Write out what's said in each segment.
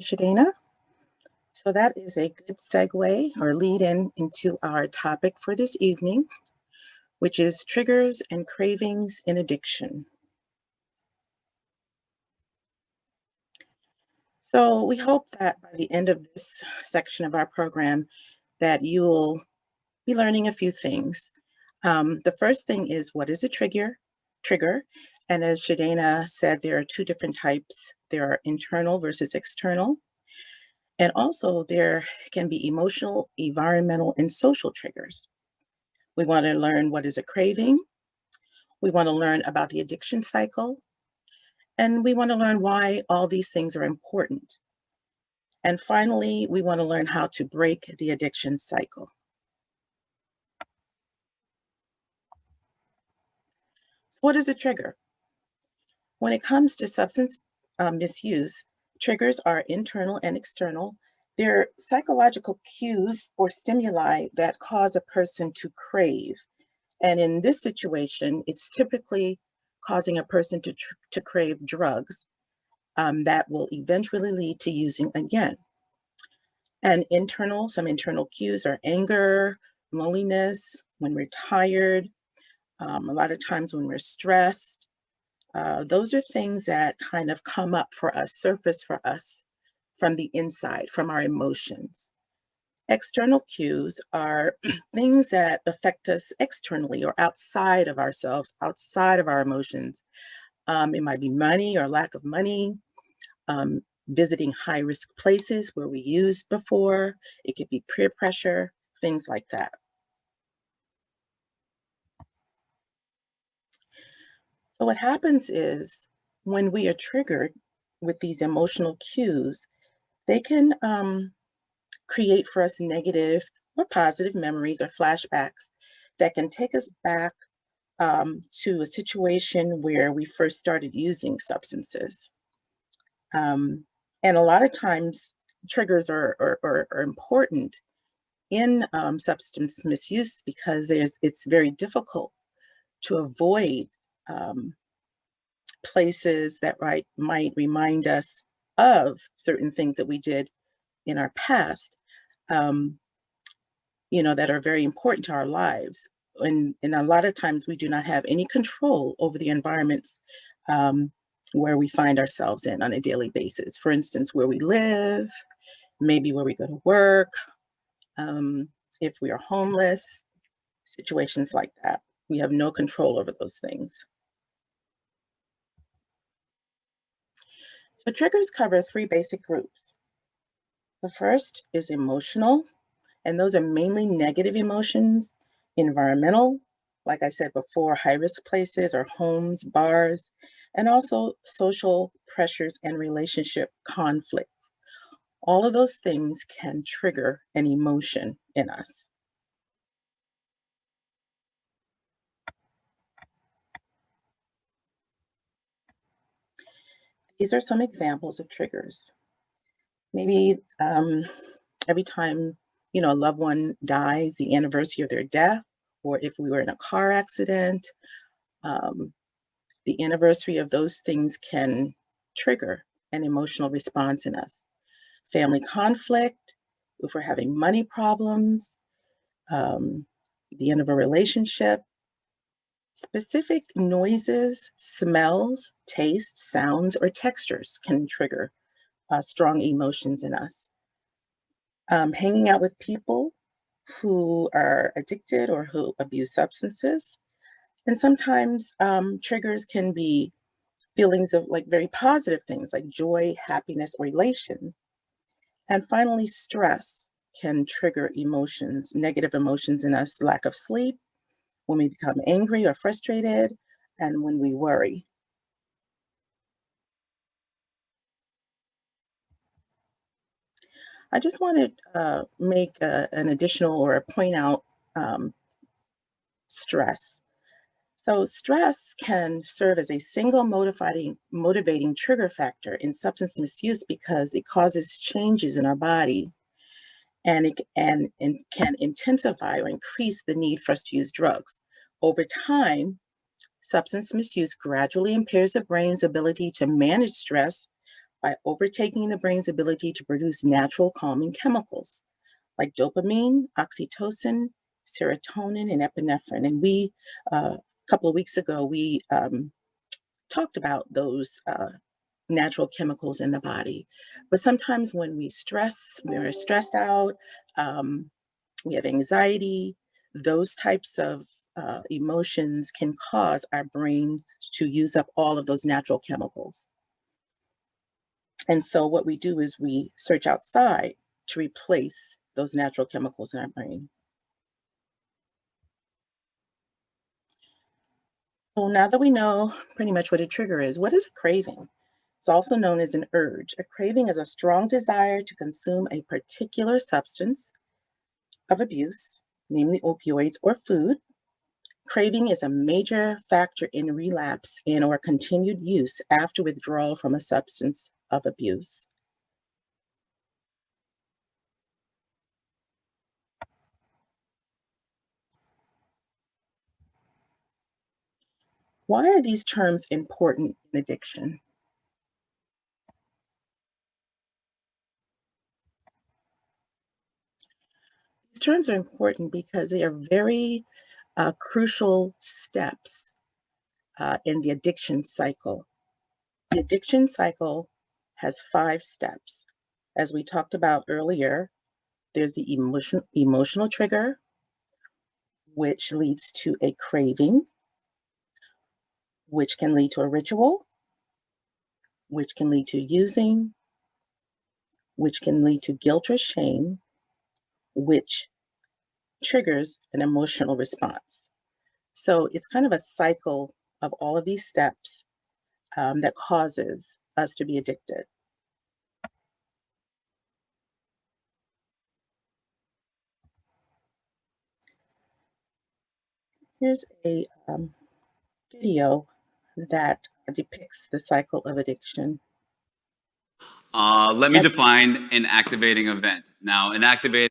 Shadena. So that is a good segue or lead in into our topic for this evening, which is triggers and cravings in addiction. So we hope that by the end of this section of our program that you will be learning a few things. The first thing is, what is a trigger? And as Shadena said, there are two different types. There are internal versus external. And also there can be emotional, environmental, and social triggers. We want to learn what is a craving. We want to learn about the addiction cycle. And we want to learn why all these things are important. And finally, we want to learn how to break the addiction cycle. So what is a trigger? When it comes to substance misuse, triggers are internal and external. They're psychological cues or stimuli that cause a person to crave. And in this situation, it's typically causing a person to crave drugs that will eventually lead to using again. And some internal cues are anger, loneliness, when we're tired, a lot of times when we're stressed. Those are things that kind of come up for us, surface for us from the inside, from our emotions. External cues are things that affect us externally or outside of ourselves, outside of our emotions. It might be money or lack of money, visiting high risk places where we used before. It could be peer pressure, things like that. So, what happens is when we are triggered with these emotional cues, they can create for us negative or positive memories or flashbacks that can take us back to a situation where we first started using substances. Um, and a lot of times, triggers are important in substance misuse because it's very difficult to avoid um, places that might remind us of certain things that we did in our past, um, that are very important to our lives. And a lot of times we do not have any control over the environments um, where we find ourselves in on a daily basis. For instance, where we live, maybe where we go to work, if we are homeless, situations like that. We have no control over those things. So triggers cover three basic groups. The first is emotional, and those are mainly negative emotions. Environmental, like I said before, high risk places or homes, bars, and also social pressures and relationship conflicts. All of those things can trigger an emotion in us. These are some examples of triggers. Maybe every time, a loved one dies, the anniversary of their death, or if we were in a car accident, um, the anniversary of those things can trigger an emotional response in us. Family conflict, if we're having money problems, um, the end of a relationship, specific noises, smells, tastes, sounds, or textures can trigger strong emotions in us. Hanging out with people who are addicted or who abuse substances. And sometimes triggers can be feelings of like very positive things like joy, happiness, or elation. And finally, stress can trigger emotions, negative emotions in us, lack of sleep, when we become angry or frustrated, and when we worry. I just want to make an additional or point out um, stress. So, stress can serve as a single motivating trigger factor in substance misuse because it causes changes in our body and and can intensify or increase the need for us to use drugs. Over time, substance misuse gradually impairs the brain's ability to manage stress by overtaking the brain's ability to produce natural calming chemicals like dopamine, oxytocin, serotonin, and epinephrine. And a couple of weeks ago, we talked about those natural chemicals in the body. But sometimes when we're stressed out, um, we have anxiety, those types of emotions can cause our brain to use up all of those natural chemicals. And so what we do is we search outside to replace those natural chemicals in our brain. So now that we know pretty much what a trigger is, what is a craving? It's also known as an urge. A craving is a strong desire to consume a particular substance of abuse, namely opioids or food. Craving is a major factor in relapse and or continued use after withdrawal from a substance of abuse. Why are these terms important in addiction? These terms are important because they are very crucial steps in the addiction cycle. The addiction cycle has 5 steps. As we talked about earlier, there's the emotional trigger, which leads to a craving, which can lead to a ritual, which can lead to using, which can lead to guilt or shame, which triggers an emotional response. So it's kind of a cycle of all of these steps that causes us to be addicted. Here's a video that depicts the cycle of addiction. Let me That define an activating event. Now, an activating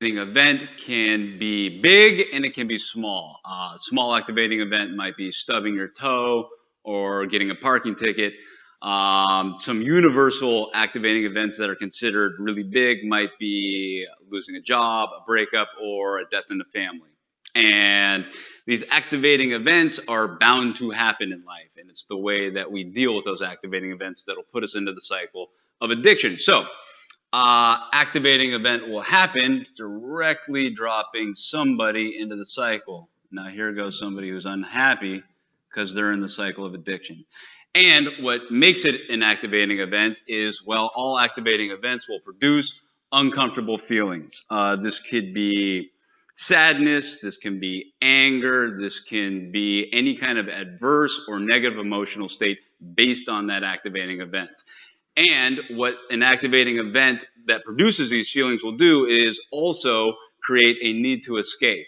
event can be big and it can be small. Small activating event might be stubbing your toe or getting a parking ticket. Some universal activating events that are considered really big might be losing a job, a breakup, or a death in the family. And these activating events are bound to happen in life. And it's the way that we deal with those activating events that'll put us into the cycle of addiction. So, activating event will happen, directly dropping somebody into the cycle. Now, here goes somebody who's unhappy because they're in the cycle of addiction. And what makes it an activating event is, well, all activating events will produce uncomfortable feelings. This could be sadness, this can be anger, this can be any kind of adverse or negative emotional state based on that activating event. And what an activating event that produces these feelings will do is also create a need to escape.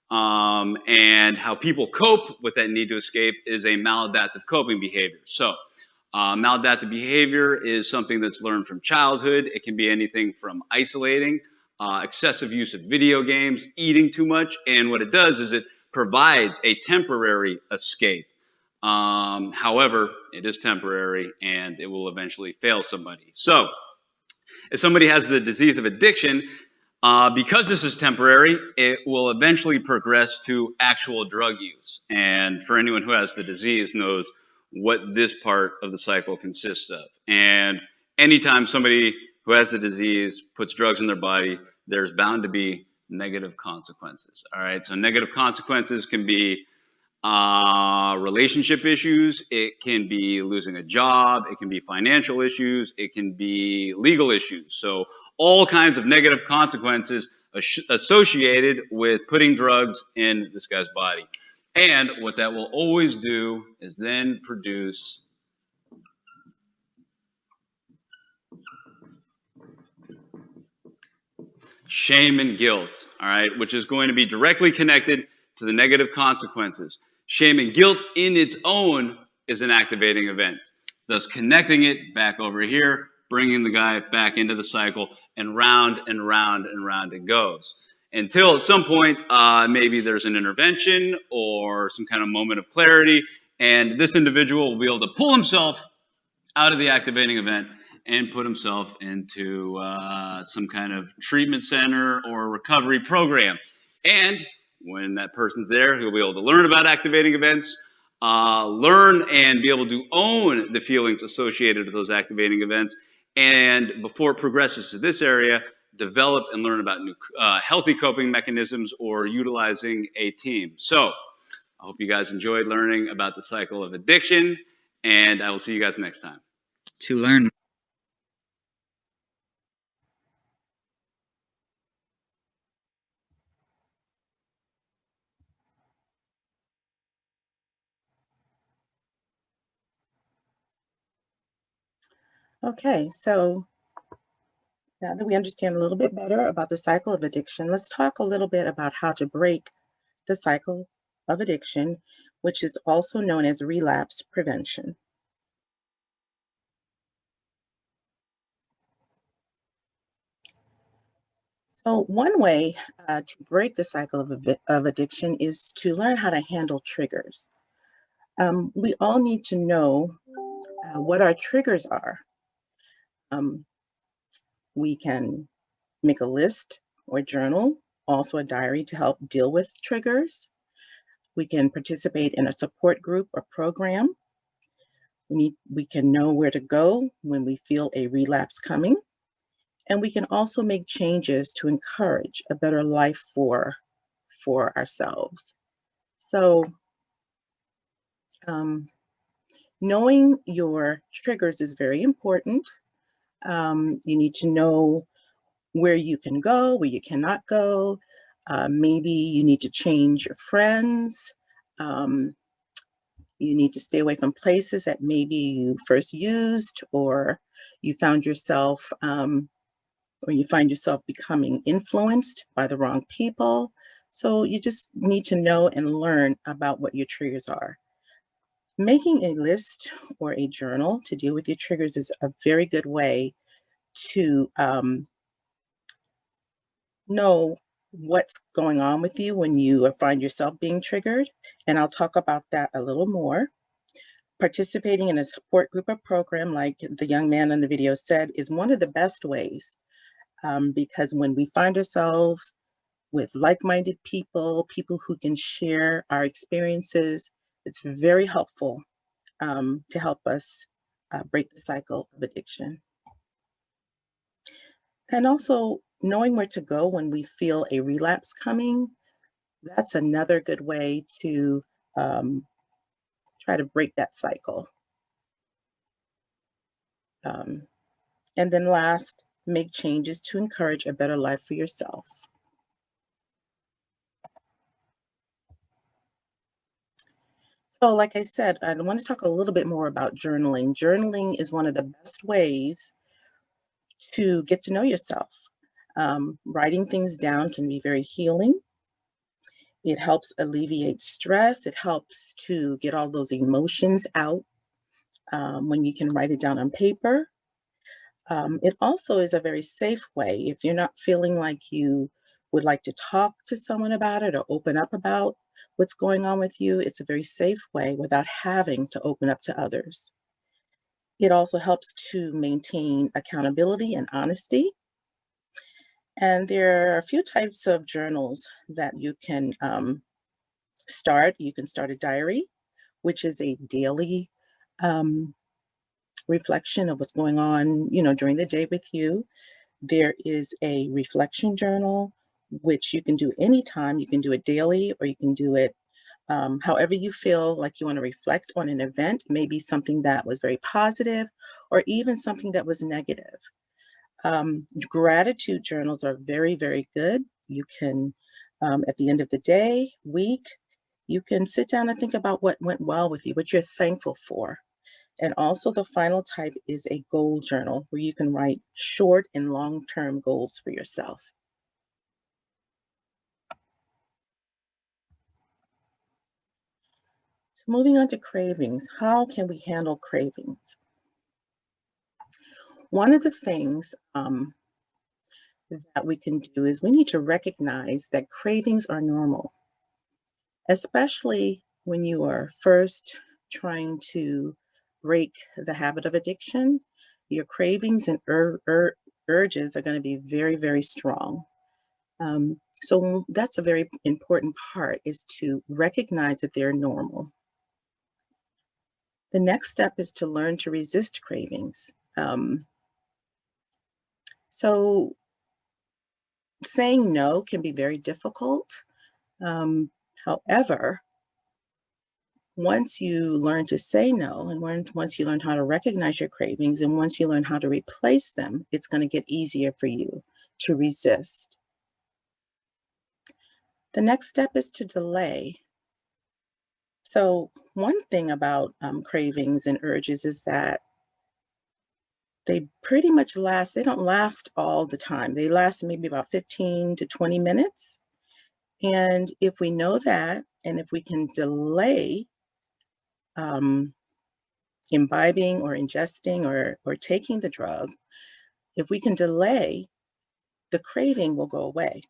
And how people cope with that need to escape is a maladaptive coping behavior. So, maladaptive behavior is something that's learned from childhood. It can be anything from isolating, excessive use of video games, eating too much. And what it does is it provides a temporary escape. However, it is temporary and it will eventually fail somebody. So, if somebody has the disease of addiction, because this is temporary, it will eventually progress to actual drug use. And for anyone who has the disease knows what this part of the cycle consists of. And anytime somebody who has the disease puts drugs in their body, there's bound to be negative consequences. All right. So negative consequences can be relationship issues, it can be losing a job, it can be financial issues, it can be legal issues. So all kinds of negative consequences associated with putting drugs in this guy's body. And what that will always do is then produce shame and guilt, all right, which is going to be directly connected to the negative consequences. Shame and guilt in its own is an activating event, thus connecting it back over here, bringing the guy back into the cycle, and round and round and round it goes. Until at some point, maybe there's an intervention or some kind of moment of clarity, and this individual will be able to pull himself out of the activating event and put himself into some kind of treatment center or recovery program. And when that person's there, he'll be able to learn about activating events, learn and be able to own the feelings associated with those activating events. And before it progresses to this area, develop and learn about new healthy coping mechanisms or utilizing a team. So I hope you guys enjoyed learning about the cycle of addiction, and I will see you guys next time. To learn Okay, so now that we understand a little bit better about the cycle of addiction, let's talk a little bit about how to break the cycle of addiction, which is also known as relapse prevention. So, one way to break the cycle of addiction is to learn how to handle triggers. We all need to know what our triggers are. Um, we can make a list or journal, also a diary to help deal with triggers. We can participate in a support group or program. We can know where to go when we feel a relapse coming. And we can also make changes to encourage a better life for ourselves. So, um, knowing your triggers is very important. You need to know where you can go, where you cannot go. Maybe you need to change your friends. Um, you need to stay away from places that maybe you first used, or you found yourself, or you find yourself becoming influenced by the wrong people. So you just need to know and learn about what your triggers are. Making a list or a journal to deal with your triggers is a very good way to know what's going on with you when you find yourself being triggered. And I'll talk about that a little more. Participating in a support group or program, like the young man in the video said, is one of the best ways because when we find ourselves with like minded people, people who can share our experiences, it's very helpful to help us break the cycle of addiction. And also, knowing where to go when we feel a relapse coming, that's another good way to um, try to break that cycle. Um, and then, last, make changes to encourage a better life for yourself. So, like I said, I want to talk a little bit more about journaling. Journaling is one of the best ways to get to know yourself. Writing things down can be very healing. It helps alleviate stress. It helps to get all those emotions out when you can write it down on paper. It also is a very safe way. If you're not feeling like you would like to talk to someone about it or open up about what's going on with you, it's a very safe way without having to open up to others. It also helps to maintain accountability and honesty. And there are a few types of journals that you can start. You can start a diary, which is a daily um, reflection of what's going on, during the day with you. There is a reflection journal, which you can do anytime. You can do it daily, or you can do it however you feel like you want to reflect on an event, maybe something that was very positive, or even something that was negative. Gratitude journals are very, very good. You can, at the end of the day, week, you can sit down and think about what went well with you, what you're thankful for. And also, the final type is a goal journal where you can write short and long term goals for yourself. So, moving on to cravings, how can we handle cravings? One of the things that we can do is we need to recognize that cravings are normal, especially when you are first trying to break the habit of addiction. your cravings and urges are going to be very, very strong. So that's a very important part, is to recognize that they're normal. The next step is to learn to resist cravings. So saying no can be very difficult. However, once you learn to say no, and once you learn how to recognize your cravings, and once you learn how to replace them, it's going to get easier for you to resist. The next step is to delay. So, one thing about cravings and urges is that they pretty much last, they don't last all the time. They last maybe about 15 to 20 minutes. And if we know that, and if we can delay um, imbibing or ingesting or taking the drug, if we can delay, the craving will go away.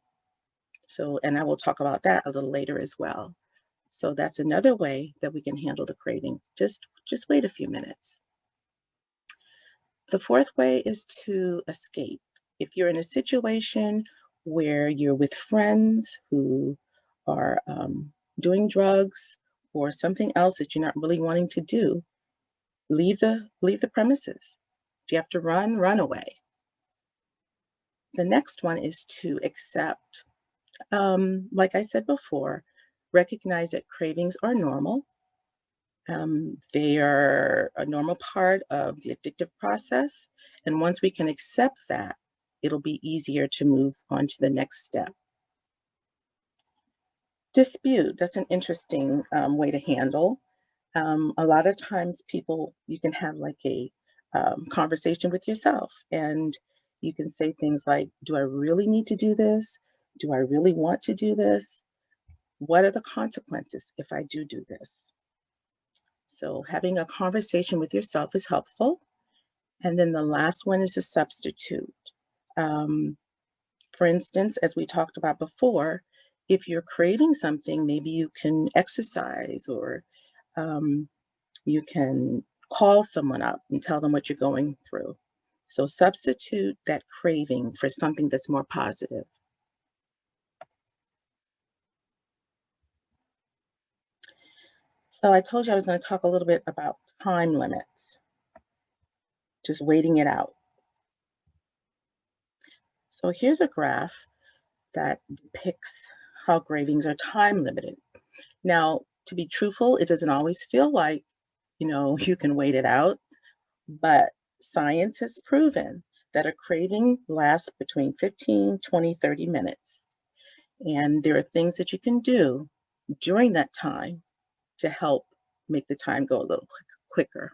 So, and I will talk about that a little later as well. So that's another way that we can handle the craving. Just wait a few minutes. The fourth way is to escape. If you're in a situation where you're with friends who are doing drugs or something else that you're not really wanting to do, leave the premises. If you have to run, run away. The next one is to accept. Like I said before, recognize that cravings are normal. They are a normal part of the addictive process. And once we can accept that, it'll be easier to move on to the next step. Dispute, that's an interesting way to handle. A lot of times, you can have like a conversation with yourself, and you can say things like, do I really need to do this? Do I really want to do this? What are the consequences if I do this? So, having a conversation with yourself is helpful. And then the last one is a substitute. Um, for instance, as we talked about before, if you're craving something, maybe you can exercise, or um, you can call someone up and tell them what you're going through. So substitute that craving for something that's more positive. So I told you I was going to talk a little bit about time limits, just waiting it out. So here's a graph that depicts how cravings are time limited. Now, to be truthful, it doesn't always feel like, you can wait it out, but science has proven that a craving lasts between 15, 20, 30 minutes. And there are things that you can do during that time to help make the time go a little quicker.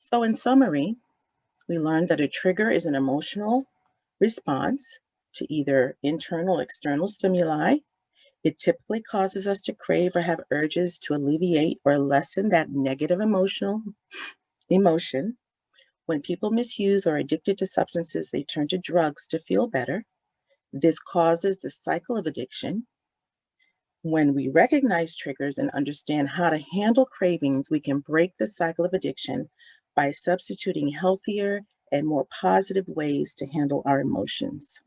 So, in summary, we learned that a trigger is an emotional response to either internal or external stimuli. It typically causes us to crave or have urges to alleviate or lessen that negative emotional emotion. When people misuse or are addicted to substances, they turn to drugs to feel better. This causes the cycle of addiction. When we recognize triggers and understand how to handle cravings, we can break the cycle of addiction by substituting healthier and more positive ways to handle our emotions.